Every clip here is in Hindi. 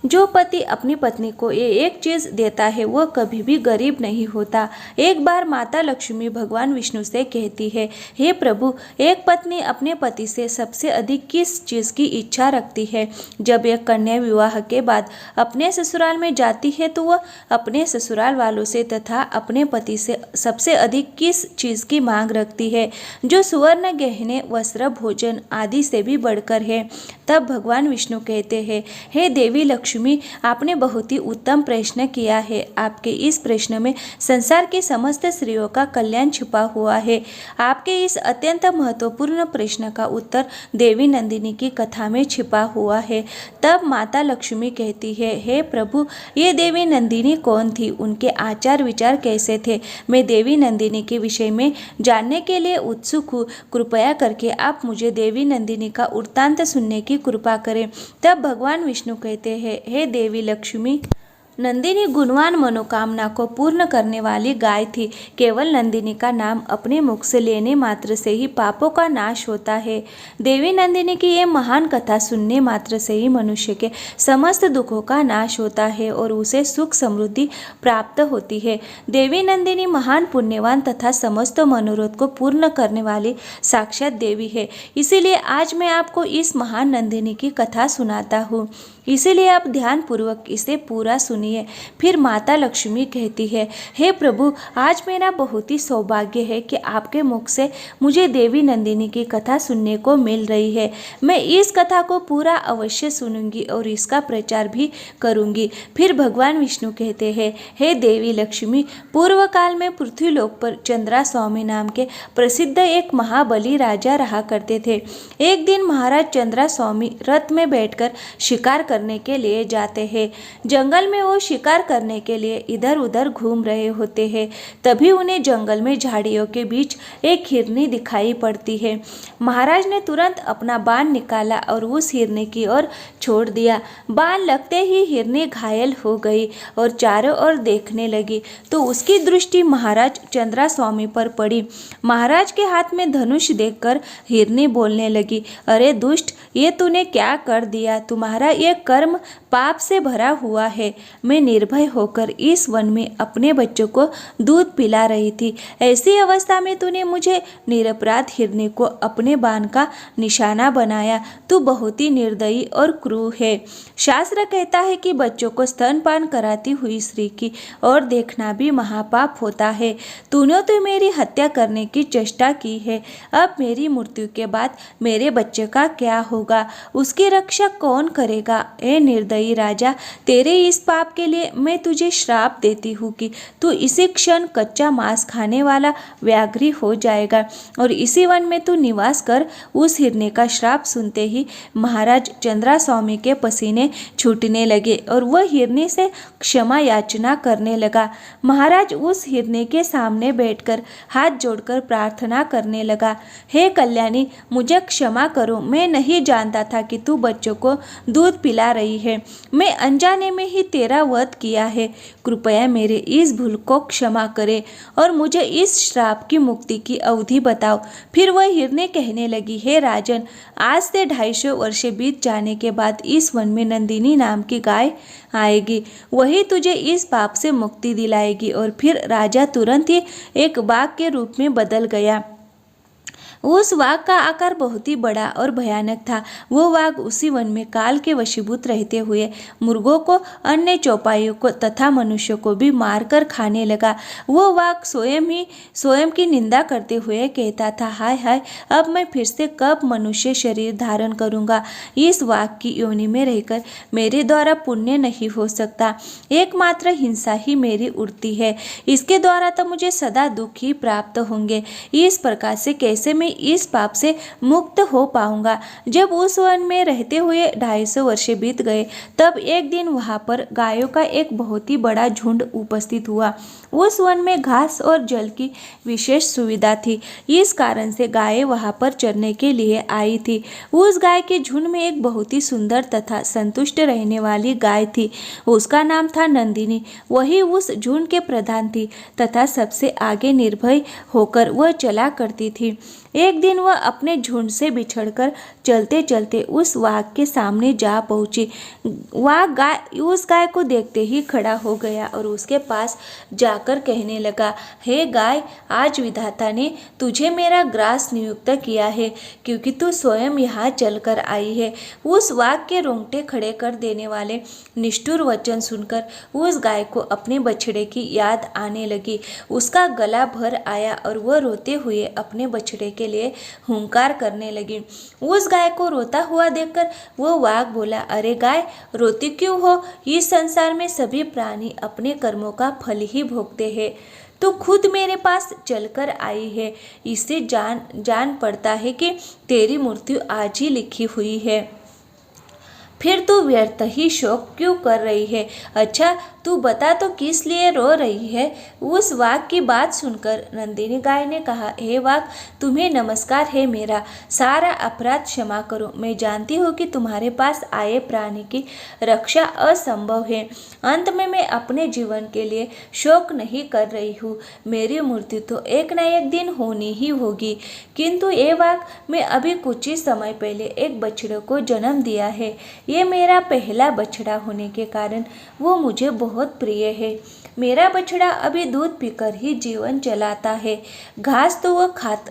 जो पति अपनी पत्नी को ये एक चीज देता है वह कभी भी गरीब नहीं होता। एक बार माता लक्ष्मी भगवान विष्णु से कहती है, हे प्रभु, एक पत्नी अपने पति से सबसे अधिक किस चीज की इच्छा रखती है? जब एक कन्या विवाह के बाद अपने ससुराल में जाती है तो वह अपने ससुराल वालों से तथा अपने पति से सबसे अधिक किस चीज की मांग रखती है, जो सुवर्ण, गहने, वस्त्र, भोजन आदि से भी बढ़कर है? तब भगवान विष्णु कहते हैं, हे देवी लक्ष्मी, आपने बहुत ही उत्तम प्रश्न किया है। आपके इस प्रश्न में संसार की समस्त स्त्रियों का कल्याण छिपा हुआ है। आपके इस अत्यंत महत्वपूर्ण प्रश्न का उत्तर देवी नंदिनी की कथा में छिपा हुआ है। तब माता लक्ष्मी कहती है, हे प्रभु, ये देवी नंदिनी कौन थी? उनके आचार विचार कैसे थे? मैं देवी नंदिनी के विषय में जानने के लिए उत्सुक हूँ। कृपया करके आप मुझे देवी नंदिनी का वृत्तांत सुनने की कृपा करें। तब भगवान विष्णु कहते हैं, हे देवी लक्ष्मी, नंदिनी गुणवान मनोकामना को पूर्ण करने वाली गाय थी। केवल नंदिनी का नाम अपने मुख से लेने मात्र से ही पापों का नाश होता है। देवी नंदिनी की ये महान कथा सुनने मात्र से ही मनुष्य के समस्त दुखों का नाश होता है और उसे सुख समृद्धि प्राप्त होती है। देवी नंदिनी महान पुण्यवान तथा समस्त मनोरथ को पूर्ण करने वाली साक्षात देवी है। इसीलिए आज मैं आपको इस महान नंदिनी की कथा सुनाता हूँ। इसीलिए आप ध्यान पूर्वक इसे पूरा सुनिए। फिर माता लक्ष्मी कहती है, हे प्रभु, आज मेरा बहुत ही सौभाग्य है कि आपके मुख से मुझे देवी नंदिनी की कथा सुनने को मिल रही है। मैं इस कथा को पूरा अवश्य सुनूंगी और इसका प्रचार भी करूंगी। फिर भगवान विष्णु कहते हैं, हे देवी लक्ष्मी, पूर्व काल में पृथ्वीलोक पर चंद्रा स्वामी नाम के प्रसिद्ध एक महाबली राजा रहा करते थे। एक दिन महाराज चंद्रा स्वामी रथ में बैठकर शिकार करने के लिए जाते हैं। जंगल में वो शिकार करने के लिए इधर उधर घूम रहे होते हैं। तभी उन्हें जंगल में झाड़ियों के बीच एक हिरनी दिखाई पड़ती है। महाराज ने तुरंत अपना बाण निकाला और उस हिरनी की ओर छोड़ दिया। बाण लगते ही हिरनी घायल हो गई और चारों ओर देखने लगी तो उसकी दृष्टि महाराज चंद्रा स्वामी पर पड़ी। महाराज के हाथ में धनुष देखकर हिरनी बोलने लगी, अरे दुष्ट, ये तूने क्या कर दिया? तुम्हारा ये कर्म पाप से भरा हुआ है। मैं निर्भय होकर इस वन में अपने बच्चों को दूध पिला रही थी। ऐसी अवस्था में तूने मुझे निरपराध हिरनी को अपने बाण का निशाना बनाया। तू बहुत ही निर्दयी और क्रूर है। शास्त्र कहता है कि बच्चों को स्तनपान कराती हुई स्त्री की ओर देखना भी महापाप होता है। तूने तो मेरी हत्या करने की चेष्टा की है। अब मेरी मृत्यु के बाद मेरे बच्चे का क्या होगा? उसकी रक्षा कौन करेगा? ए निर्दयी राजा, तेरे इस पाप के लिए मैं तुझे श्राप देती हूँ कि तू इसी क्षण कच्चा मांस खाने वाला व्याघ्री हो जाएगा और इसी वन में तू निवास कर। उस हिरनी का श्राप सुनते ही महाराज चंद्रा स्वामी के पसीने छूटने लगे और वह हिरनी से क्षमा याचना करने लगा। महाराज उस हिरनी के सामने बैठकर हाथ जोड़कर प्रार्थना करने लगा, हे कल्याणी, मुझे क्षमा करो। मैं नहीं जानता था कि तू बच्चों को दूध पिला रही है। मैं अनजाने में ही तेरा वध किया है। कृपया मेरे इस भूल को क्षमा करे और मुझे इस श्राप की मुक्ति की अवधि बताओ। फिर वह हिरनी कहने लगी, हे राजन, आज से 250 वर्ष बीत जाने के बाद इस वन में नंदिनी नाम की गाय आएगी। वही तुझे इस पाप से मुक्ति दिलाएगी। और फिर राजा तुरंत ही एक बाघ के रूप में बदल गया। उस वाघ का आकार बहुत ही बड़ा और भयानक था। वो वाघ उसी वन में काल के वशीभूत रहते हुए मुर्गों को, अन्य चौपाइयों को तथा मनुष्यों को भी मारकर खाने लगा। वो वाघ स्वयं की निंदा करते हुए कहता था, हाय हाय, अब मैं फिर से कब मनुष्य शरीर धारण करूंगा? इस वाघ की योनि में रहकर मेरे द्वारा पुण्य नहीं हो सकता। एकमात्र हिंसा ही मेरी उड़ती है। इसके द्वारा तो मुझे सदा दुख ही प्राप्त होंगे। इस प्रकार से कैसे मैं इस पाप से मुक्त हो पाऊंगा? जब उस वन में रहते हुए 250 वर्ष बीत गए तब एक दिन वहां पर गायों का एक बहुत ही बड़ा झुंड उपस्थित हुआ। उस वन में घास और जल की विशेष सुविधा थी। इस कारण से गायें वहां पर चरने के लिए आई थी। उस गाय के झुंड में एक बहुत ही सुंदर तथा संतुष्ट रहने वाली गाय थी। उसका नाम था नंदिनी। वही उस झुंड के प्रधान थी तथा सबसे आगे निर्भय होकर वह चला करती थी। एक दिन वह अपने झुंड से बिछड़कर चलते चलते उस वाघ के सामने जा पहुंची। उस गाय को देखते ही खड़ा हो गया और उसके पास जाकर कहने लगा, हे गाय, आज विधाता ने तुझे मेरा ग्रास नियुक्त किया है, क्योंकि तू स्वयं यहाँ चलकर आई है। उस वाघ के रोंगटे खड़े कर देने वाले निष्ठुर वचन सुनकर उस गाय को अपने बछड़े की याद आने लगी। उसका गला भर आया और वह रोते हुए अपने बछड़े के लिए हुंकार करने लगी। उस गाय को रोता हुआ देखकर वो वाघ बोला, अरे गाय, रोती क्यों हो? इस संसार में सभी प्राणी अपने कर्मों का फल ही भोगते हैं। तो खुद मेरे पास चलकर आई है, इससे जान पड़ता है कि तेरी मृत्यु आज ही लिखी हुई है। फिर तू व्यर्थ ही शोक क्यों कर रही है? अच्छा, तू बता तो किस लिए रो रही है? उस वाघ की बात सुनकर नंदिनी गाय ने कहा, हे वाघ, तुम्हें नमस्कार है। मेरा सारा अपराध क्षमा करो। मैं जानती हूँ कि तुम्हारे पास आए प्राणी की रक्षा असंभव है। अंत में मैं अपने जीवन के लिए शोक नहीं कर रही हूँ। मेरी मृत्यु तो एक न एक दिन होनी ही होगी। किंतु ये वाघ, मैं अभी कुछ ही समय पहले एक बछड़े को जन्म दिया है। ये मेरा पहला बछड़ा होने के कारण वो मुझे बहुत प्रिय है। मेरा बछड़ा अभी दूध पीकर ही जीवन चलाता है। घास तो वह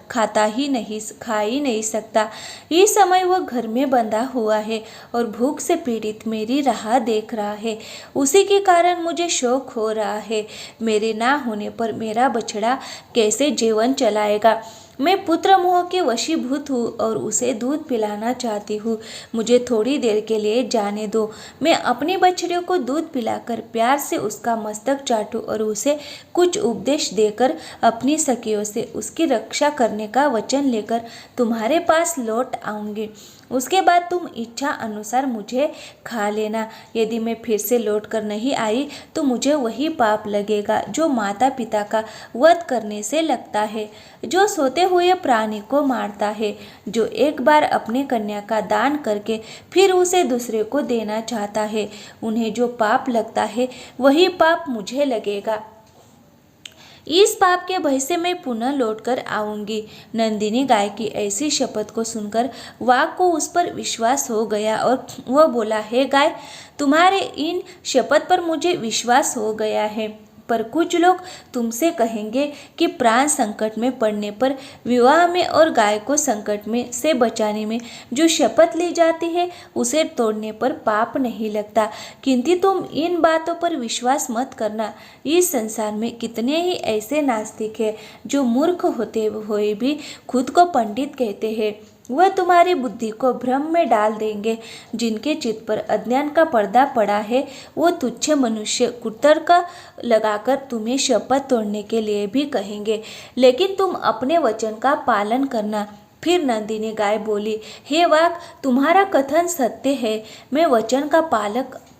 खा ही नहीं सकता। इस समय वह घर में बंधा हुआ है और भूख से पीड़ित मेरी राह देख रहा है। उसी के कारण मुझे शोक हो रहा है। मेरे ना होने पर मेरा बछड़ा कैसे जीवन चलाएगा? मैं पुत्र मोह के वशीभूत हूँ और उसे दूध पिलाना चाहती हूँ। मुझे थोड़ी देर के लिए जाने दो। मैं अपने बछड़े को दूध पिलाकर प्यार से उसका मस्तक चाटूं और उसे कुछ उपदेश देकर अपनी सखियों से उसकी रक्षा करने का वचन लेकर तुम्हारे पास लौट आऊंगी। उसके बाद तुम इच्छा अनुसार मुझे खा लेना। यदि मैं फिर से लौट कर नहीं आई तो मुझे वही पाप लगेगा जो माता पिता का वध करने से लगता है, जो सोते हुए प्राणी को मारता है, जो एक बार अपने कन्या का दान करके फिर उसे दूसरे को देना चाहता है। उन्हें जो पाप लगता है वही पाप मुझे लगेगा। इस पाप के भय से मैं पुनः लौटकर आऊंगी। नंदिनी गाय की ऐसी शपथ को सुनकर वाघ को उस पर विश्वास हो गया और वह बोला, हे गाय, तुम्हारे इन शपथ पर मुझे विश्वास हो गया है, पर कुछ लोग तुमसे कहेंगे कि प्राण संकट में पड़ने पर विवाह में और गाय को संकट में से बचाने में जो शपथ ली जाती है उसे तोड़ने पर पाप नहीं लगता। किंतु तुम इन बातों पर विश्वास मत करना। इस संसार में कितने ही ऐसे नास्तिक हैं जो मूर्ख होते हुए भी खुद को पंडित कहते हैं। वह तुम्हारी बुद्धि को भ्रम में डाल देंगे। जिनके चित्त पर अज्ञान का पर्दा पड़ा है वो तुच्छ मनुष्य कुतर्क लगाकर तुम्हें शपथ तोड़ने के लिए भी कहेंगे, लेकिन तुम अपने वचन का पालन करना। फिर नंदिनी गाय बोली, हे वाघ, तुम्हारा कथन सत्य है। मैं वचन का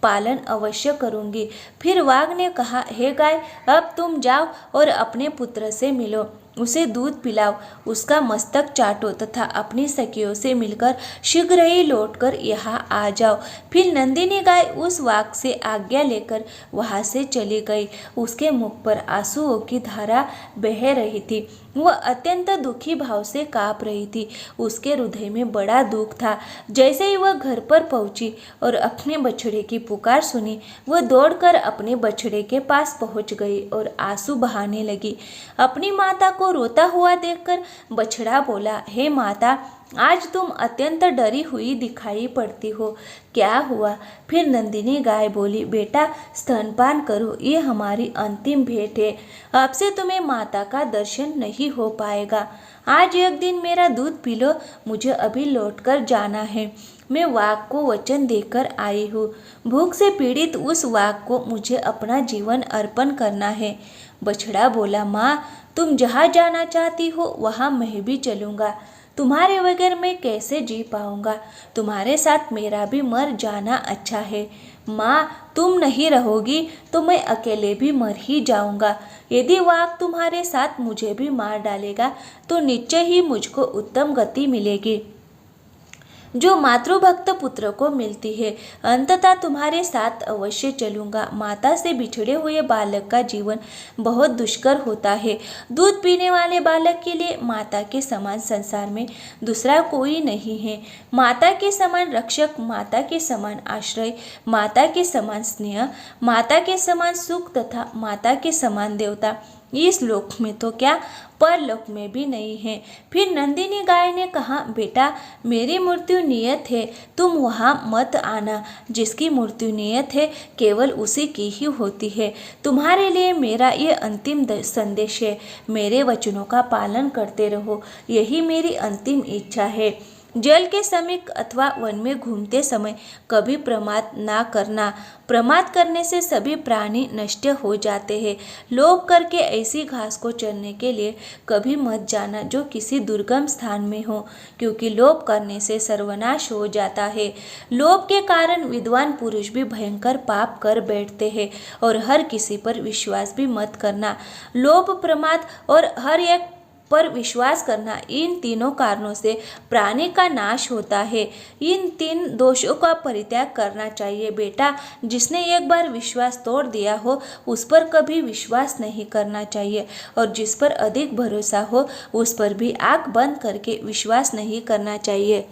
पालन अवश्य करूंगी। फिर वाघ ने कहा, हे गाय, अब तुम जाओ और अपने पुत्र से मिलो, उसे दूध पिलाओ, उसका मस्तक चाटो तथा अपनी सखियों से मिलकर शीघ्र ही लौटकर यहाँ आ जाओ। फिर नंदिनी गाय उस वाघ से आज्ञा लेकर वहाँ से चली गई। उसके मुख पर आंसुओं की धारा बह रही थी। वह अत्यंत दुखी भाव से काँप रही थी। उसके हृदय में बड़ा दुख था। जैसे ही वह घर पर पहुंची और अपने बछड़े की पुकार सुनी, वह दौड़कर अपने बछड़े के पास पहुंच गई और आंसू बहाने लगी। अपनी माता को रोता हुआ देखकर बछड़ा बोला, हे माता, आज तुम अत्यंत डरी हुई दिखाई पड़ती हो, क्या हुआ? फिर नंदिनी गाय बोली, बेटा, स्तनपान करो, ये हमारी अंतिम भेंट है। अब से तुम्हें माता का दर्शन नहीं हो पाएगा। आज एक दिन मेरा दूध पी लो, मुझे अभी लौटकर जाना है। मैं वाघ को वचन देकर आई हूँ। भूख से पीड़ित उस वाघ को मुझे अपना जीवन अर्पण करना है। बछड़ा बोला, माँ, तुम जहाँ जाना चाहती हो वहाँ मैं भी चलूँगा। तुम्हारे बगैर मैं कैसे जी पाऊँगा? तुम्हारे साथ मेरा भी मर जाना अच्छा है। माँ, तुम नहीं रहोगी तो मैं अकेले भी मर ही जाऊँगा। यदि वाघ तुम्हारे साथ मुझे भी मार डालेगा तो निश्चय ही मुझको उत्तम गति मिलेगी। जो मातृभक्त पुत्र को मिलती है। अंततः तुम्हारे साथ अवश्य चलूंगा। माता से बिछड़े हुए बालक का जीवन बहुत दुष्कर होता है। दूध पीने वाले बालक के लिए माता के समान संसार में दूसरा कोई नहीं है। माता के समान रक्षक, माता के समान आश्रय, माता के समान स्नेह, माता के समान सुख तथा माता के समान देवता इस लोक में तो क्या, परलोक में भी नहीं है। फिर नंदिनी गाय ने कहा, बेटा मेरी मृत्यु नियत है, तुम वहाँ मत आना। जिसकी मृत्यु नियत है केवल उसी की ही होती है। तुम्हारे लिए मेरा ये अंतिम संदेश है। मेरे वचनों का पालन करते रहो, यही मेरी अंतिम इच्छा है। जल के समीप अथवा वन में घूमते समय कभी प्रमाद ना करना। प्रमाद करने से सभी प्राणी नष्ट हो जाते हैं। लोभ करके ऐसी घास को चरने के लिए कभी मत जाना जो किसी दुर्गम स्थान में हो, क्योंकि लोभ करने से सर्वनाश हो जाता है। लोभ के कारण विद्वान पुरुष भी भयंकर पाप कर बैठते हैं। और हर किसी पर विश्वास भी मत करना। लोभ, प्रमाद और हर एक पर विश्वास करना, इन तीनों कारणों से प्राणी का नाश होता है। इन तीन दोषों का परित्याग करना चाहिए। बेटा जिसने एक बार विश्वास तोड़ दिया हो उस पर कभी विश्वास नहीं करना चाहिए, और जिस पर अधिक भरोसा हो उस पर भी आंख बंद करके विश्वास नहीं करना चाहिए,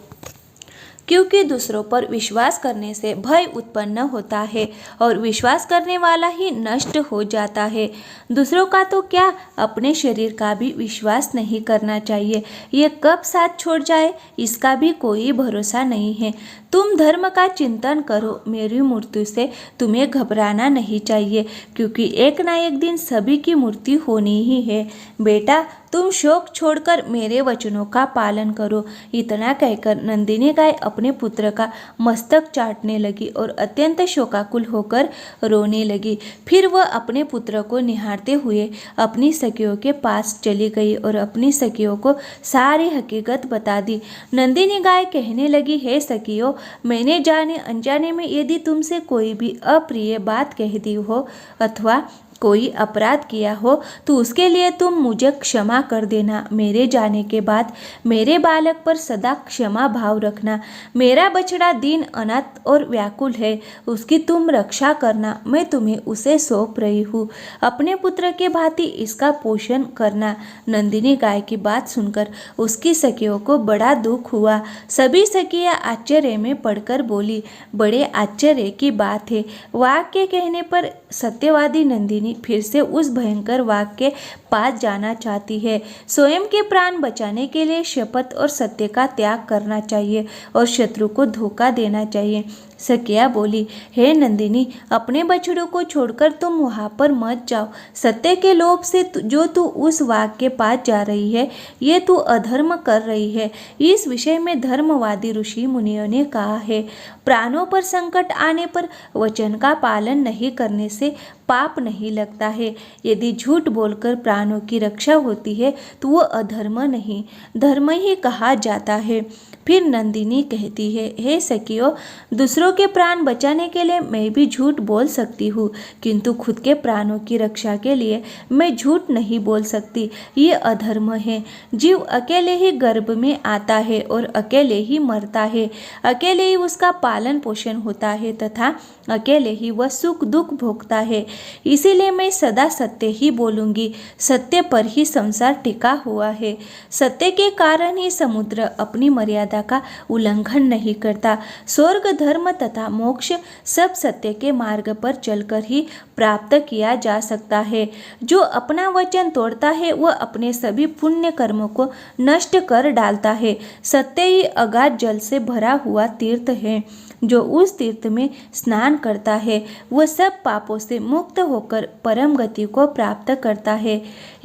क्योंकि दूसरों पर विश्वास करने से भय उत्पन्न होता है और विश्वास करने वाला ही नष्ट हो जाता है। दूसरों का तो क्या, अपने शरीर का भी विश्वास नहीं करना चाहिए। ये कब साथ छोड़ जाए इसका भी कोई भरोसा नहीं है। तुम धर्म का चिंतन करो। मेरी मृत्यु से तुम्हें घबराना नहीं चाहिए, क्योंकि एक ना एक दिन सभी की मृत्यु होनी ही है। बेटा तुम शोक छोड़कर मेरे वचनों का पालन करो। इतना कहकर नंदिनी गाय अपने पुत्र का मस्तक चाटने लगी और अत्यंत शोकाकुल होकर रोने लगी। फिर वह अपने पुत्र को निहारते हुए अपनी सखियों के पास चली गई और अपनी सखियों को सारी हकीकत बता दी। नंदिनी गाय कहने लगी, हे सखियों, मैंने जाने अनजाने में यदि तुमसे कोई भी अप्रिय बात कह दी हो अथवा कोई अपराध किया हो तो उसके लिए तुम मुझे क्षमा कर देना। मेरे जाने के बाद मेरे बालक पर सदा क्षमा भाव रखना। मेरा बछड़ा दीन, अनाथ और व्याकुल है, उसकी तुम रक्षा करना। मैं तुम्हें उसे सौंप रही हूँ। अपने पुत्र के भांति इसका पोषण करना। नंदिनी गाय की बात सुनकर उसकी सखियों को बड़ा दुख हुआ। सभी सखियाँ आश्चर्य में पड़कर बोली, बड़े आश्चर्य की बात है। वाक्य कहने पर सत्यवादी नंदिनी फिर से उस भयंकर वाघ के पास जाना चाहती है। स्वयं के प्राण बचाने के लिए शपथ और सत्य का त्याग करना चाहिए और शत्रु को धोखा देना चाहिए। सखिया बोली, हे नंदिनी, अपने बछड़ों को छोड़कर तुम वहां पर मत जाओ। सत्य के लोभ से जो तू उस वाघ के पास जा रही है, ये तू अधर्म कर रही है। इस विषय में धर्मवादी ऋषि मुनियों ने कहा है, प्राणों पर संकट आने पर वचन का पालन नहीं करने से पाप नहीं लगता है। यदि झूठ बोलकर प्राणों की रक्षा होती है तो वो अधर्म नहीं, धर्म ही कहा जाता है। फिर नंदिनी कहती है, हे सखियों, दूसरों के प्राण बचाने के लिए मैं भी झूठ बोल सकती हूँ, किंतु खुद के प्राणों की रक्षा के लिए मैं झूठ नहीं बोल सकती। ये अधर्म है। जीव अकेले ही गर्भ में आता है और अकेले ही मरता है। अकेले ही उसका पालन पोषण होता है तथा अकेले ही वह सुख दुख भोगता है। इसीलिए मैं सदा सत्य ही बोलूँगी। सत्य पर ही संसार टिका हुआ है। सत्य के कारण ही समुद्र अपनी मर्यादा का उल्लंघन नहीं करता। स्वर्ग, धर्म तथा मोक्ष सब सत्य के मार्ग पर चलकर ही प्राप्त किया जा सकता है। जो अपना वचन तोड़ता है वह अपने सभी पुण्य कर्मों को नष्ट कर डालता है। सत्य ही अगाध जल से भरा हुआ तीर्थ है। जो उस तीर्थ में स्नान करता है वह सब पापों से मुक्त होकर परम गति को प्राप्त करता है।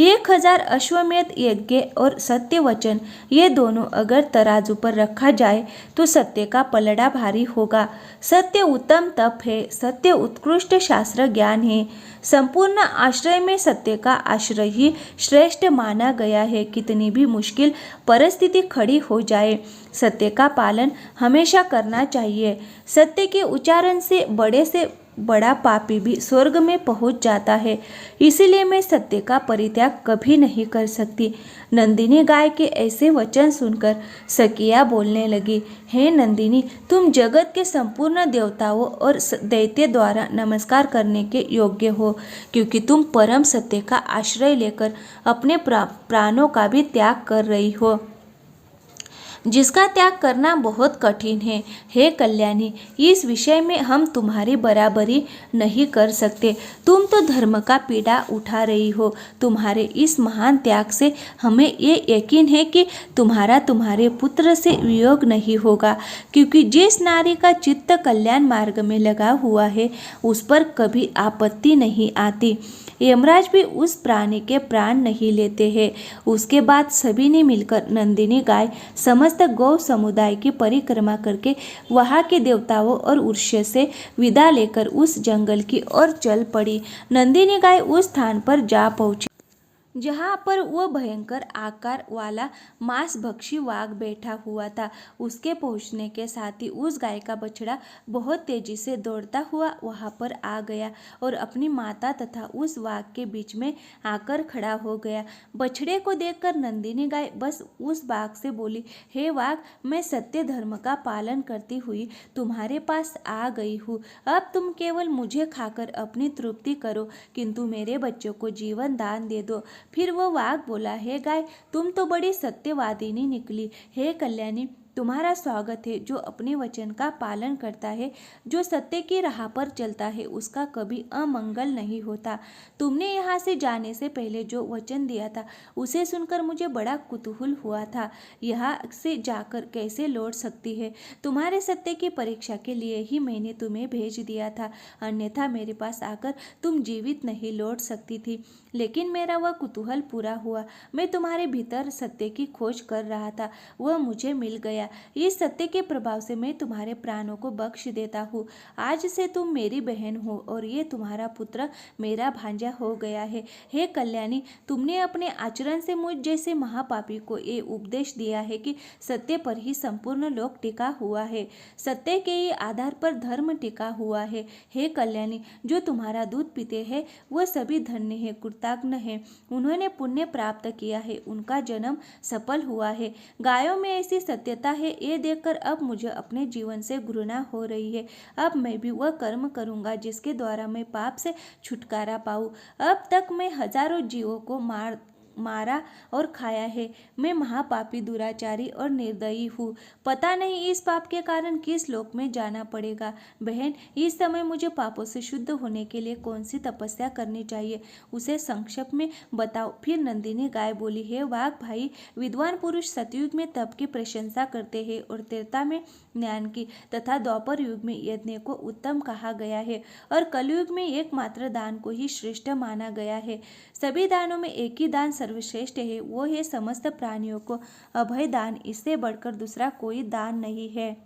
1000 अश्वमेध यज्ञ और सत्य वचन, ये दोनों अगर तराजू पर रखा जाए तो सत्य का पलड़ा भारी होगा। सत्य उत्तम तप है। सत्य उत्कृष्ट शास्त्र ज्ञान है। संपूर्ण आश्रय में सत्य का आश्रय ही श्रेष्ठ माना गया है। कितनी भी मुश्किल परिस्थिति खड़ी हो जाए, सत्य का पालन हमेशा करना चाहिए। सत्य के उच्चारण से बड़ा पापी भी स्वर्ग में पहुंच जाता है, इसीलिए मैं सत्य का परित्याग कभी नहीं कर सकती। नंदिनी गाय के ऐसे वचन सुनकर सखियाँ बोलने लगी, हे नंदिनी, तुम जगत के संपूर्ण देवताओं और दैत्य द्वारा नमस्कार करने के योग्य हो, क्योंकि तुम परम सत्य का आश्रय लेकर अपने प्राणों का भी त्याग कर रही हो, जिसका त्याग करना बहुत कठिन है। हे कल्याणी, इस विषय में हम तुम्हारी बराबरी नहीं कर सकते। तुम तो धर्म का पीड़ा उठा रही हो। तुम्हारे इस महान त्याग से हमें ये यकीन है कि तुम्हारे पुत्र से वियोग नहीं होगा, क्योंकि जिस नारी का चित्त कल्याण मार्ग में लगा हुआ है उस पर कभी आपत्ति नहीं आती। यमराज भी उस प्राणी के प्राण नहीं लेते हैं। उसके बाद सभी ने मिलकर नंदिनी गाय समस्त गौ समुदाय की परिक्रमा करके वहां के देवताओं और उर्ष्य से विदा लेकर उस जंगल की ओर चल पड़ी। नंदिनी गाय उस स्थान पर जा पहुंची जहाँ पर वह भयंकर आकार वाला मांसभक्षी वाघ बैठा हुआ था। उसके पहुँचने के साथ ही उस गाय का बछड़ा बहुत तेजी से दौड़ता हुआ वहाँ पर आ गया और अपनी माता तथा उस वाघ के बीच में आकर खड़ा हो गया। बछड़े को देखकर नंदिनी गाय बस उस बाघ से बोली, हे वाघ, मैं सत्य धर्म का पालन करती हुई तुम्हारे पास आ गई हूँ। अब तुम केवल मुझे खाकर अपनी तृप्ति करो, किंतु मेरे बच्चों को जीवन दान दे दो। फिर वो वाघ बोला, हे गाय, तुम तो बड़ी सत्यवादिनी निकली। हे कल्याणी, तुम्हारा स्वागत है। जो अपने वचन का पालन करता है, जो सत्य की राह पर चलता है, उसका कभी अमंगल नहीं होता। तुमने यहाँ से जाने से पहले जो वचन दिया था उसे सुनकर मुझे बड़ा कुतूहल हुआ था। यहाँ से जाकर कैसे लौट सकती है? तुम्हारे सत्य की परीक्षा के लिए ही मैंने तुम्हें भेज दिया था, अन्यथा मेरे पास आकर तुम जीवित नहीं लौट सकती थी। लेकिन मेरा वह कुतूहल पूरा हुआ। मैं तुम्हारे भीतर सत्य की खोज कर रहा था, वह मुझे मिल गया। इस सत्य के प्रभाव से मैं तुम्हारे प्राणों को बख्श देता हूँ। आज से तुम मेरी बहन हो और ये तुम्हारा पुत्र मेरा भांजा हो गया है। हे कल्याणी, तुमने अपने आचरण से मुझ जैसे महापापी को ये उपदेश दिया है कि सत्य पर ही संपूर्ण लोक टिका हुआ है, सत्य के ही आधार पर धर्म टिका हुआ है। हे कल्याणी, जो तुम्हारा दूध पीते हैं वह सभी धन्य है, कृतज्ञ है। उन्होंने पुण्य प्राप्त किया है, उनका जन्म सफल हुआ है। गायों में ऐसी सत्यता है, ये देखकर अब मुझे अपने जीवन से घृणा हो रही है। अब मैं भी वह कर्म करूंगा जिसके द्वारा मैं पाप से छुटकारा पाऊं। अब तक मैं हजारों जीवों को मारा और खाया है। मैं महापापी, दुराचारी और निर्दयी हूँ। पता नहीं इस पाप के कारण किस लोक में जाना पड़ेगा। बहन, इस समय मुझे पापों से शुद्ध होने के लिए कौन सी तपस्या करनी चाहिए, उसे संक्षेप में बताओ। फिर नंदिनी गाय बोली, हे वाघ भाई, विद्वान पुरुष सतयुग में तप की प्रशंसा करते हैं और त्रेता में ज्ञान की तथा द्वापर युग में यज्ञ को उत्तम कहा गया है और कलयुग में एकमात्र दान को ही श्रेष्ठ माना गया है। सभी दानों में एक ही दान सर्वश्रेष्ठ है, वो है समस्त प्राणियों को अभय दान। इससे बढ़कर दूसरा कोई दान नहीं है।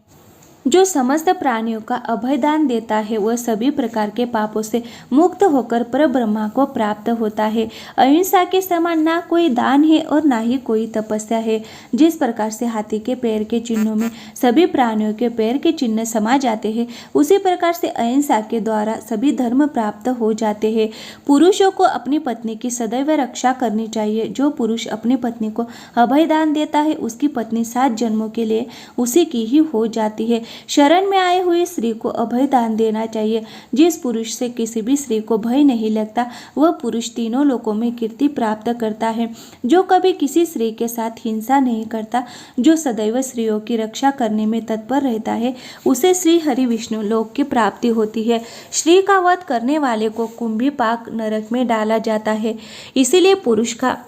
जो समस्त प्राणियों का अभय दान देता है वह सभी प्रकार के पापों से मुक्त होकर परब्रह्मा को प्राप्त होता है। अहिंसा के समान ना कोई दान है और ना ही कोई तपस्या है। जिस प्रकार से हाथी के पैर के चिन्हों में सभी प्राणियों के पैर के चिन्ह समा जाते हैं, उसी प्रकार से अहिंसा के द्वारा सभी धर्म प्राप्त हो जाते हैं। पुरुषों को अपनी पत्नी की सदैव रक्षा करनी चाहिए। जो पुरुष अपनी पत्नी को अभय दान देता है उसकी पत्नी 7 जन्मों के लिए उसी की ही हो जाती है। शरण में आई हुई स्त्री को अभय दान देना चाहिए। जिस पुरुष से किसी भी स्त्री को भय नहीं लगता वह पुरुष तीनों लोकों में कीर्ति प्राप्त करता है। जो कभी किसी स्त्री के साथ हिंसा नहीं करता, जो सदैव स्त्रियों की रक्षा करने में तत्पर रहता है, उसे श्री हरि विष्णु लोक की प्राप्ति होती है। स्त्री का वध करने वाले को कुंभीपाक नरक में डाला जाता है। इसीलिए पुरुष का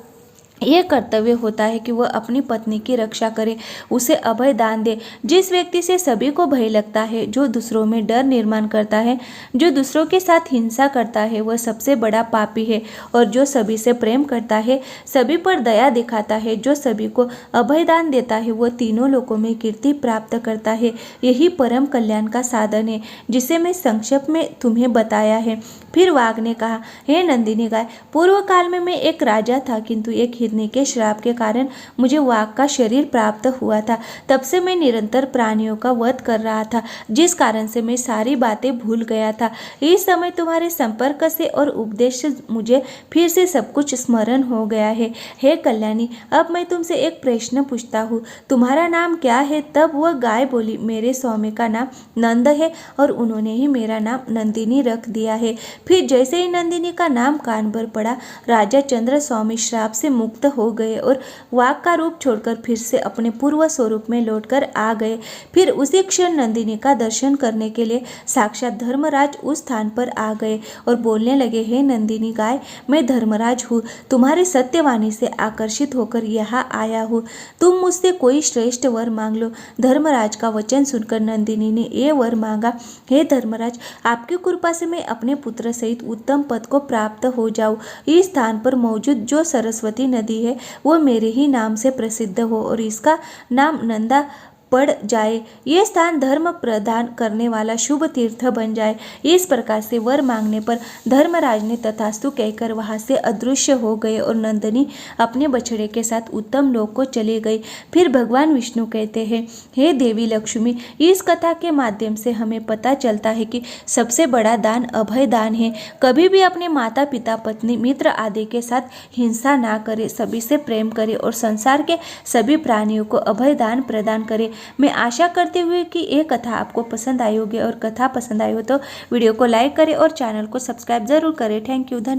यह कर्तव्य होता है कि वह अपनी पत्नी की रक्षा करे, उसे अभय दान दे। जिस व्यक्ति से सभी को भय लगता है, जो दूसरों में डर निर्माण करता है, जो दूसरों के साथ हिंसा करता है, वह सबसे बड़ा पापी है। और जो सभी से प्रेम करता है, सभी पर दया दिखाता है, जो सभी को अभय दान देता है, वह तीनों लोकों में कीर्ति प्राप्त करता है। यही परम कल्याण का साधन है जिसे मैं संक्षेप में तुम्हें बताया है। फिर वाघ ने कहा, हे नंदिनी गाय, पूर्व काल में मैं एक राजा था, किंतु एक गिरने के श्राप के कारण मुझे वाघ का शरीर प्राप्त हुआ था। तब से मैं निरंतर प्राणियों का वध कर रहा था, जिस कारण से मैं सारी बातें भूल गया था। इस समय तुम्हारे संपर्क से और उपदेश से मुझे फिर से सब कुछ स्मरण हो गया है। हे कल्याणी, अब मैं तुमसे एक प्रश्न पूछता हूँ, तुम्हारा नाम क्या है? तब वह गाय बोली, मेरे स्वामी का नाम नंद है और उन्होंने ही मेरा नाम नंदिनी रख दिया है। फिर जैसे ही नंदिनी का नाम कान पर पड़ा, राजा चंद्र स्वामी श्राप से मुक्त हो गए और वाघ का रूप छोड़कर फिर से अपने पूर्व स्वरूप में लौटकर आ गए। फिर उसी क्षण नंदिनी का दर्शन करने के लिए साक्षात धर्मराज उस स्थान पर आ गए और बोलने लगे, हे नंदिनी गाय, मैं धर्मराज हूँ, तुम्हारी सत्यवाणी से आकर्षित होकर यहाँ आया हूँ। तुम मुझसे कोई श्रेष्ठ वर मांग लो। धर्मराज का वचन सुनकर नंदिनी ने ये वर मांगा, हे धर्मराज, आपकी कृपा से मैं अपने पुत्र सहित उत्तम पद को प्राप्त हो जाऊं। इस स्थान पर मौजूद जो सरस्वती नदी है वो मेरे ही नाम से प्रसिद्ध हो और इसका नाम नंदा पड़ जाए। ये स्थान धर्म प्रदान करने वाला शुभ तीर्थ बन जाए। इस प्रकार से वर मांगने पर धर्मराज ने तथास्तु कहकर वहां से अदृश्य हो गए और नंदिनी अपने बछड़े के साथ उत्तम लोक को चले गई। फिर भगवान विष्णु कहते हैं, हे देवी लक्ष्मी, इस कथा के माध्यम से हमें पता चलता है कि सबसे बड़ा दान अभय दान है। कभी भी अपने माता पिता, पत्नी, मित्र आदि के साथ हिंसा ना करे, सभी से प्रेम करे और संसार के सभी प्राणियों को अभय दान प्रदान करे। मैं आशा करती हुई कि ये कथा आपको पसंद आई होगी और कथा पसंद आई हो तो वीडियो को लाइक करें और चैनल को सब्सक्राइब जरूर करें। थैंक यू, धन्यवाद।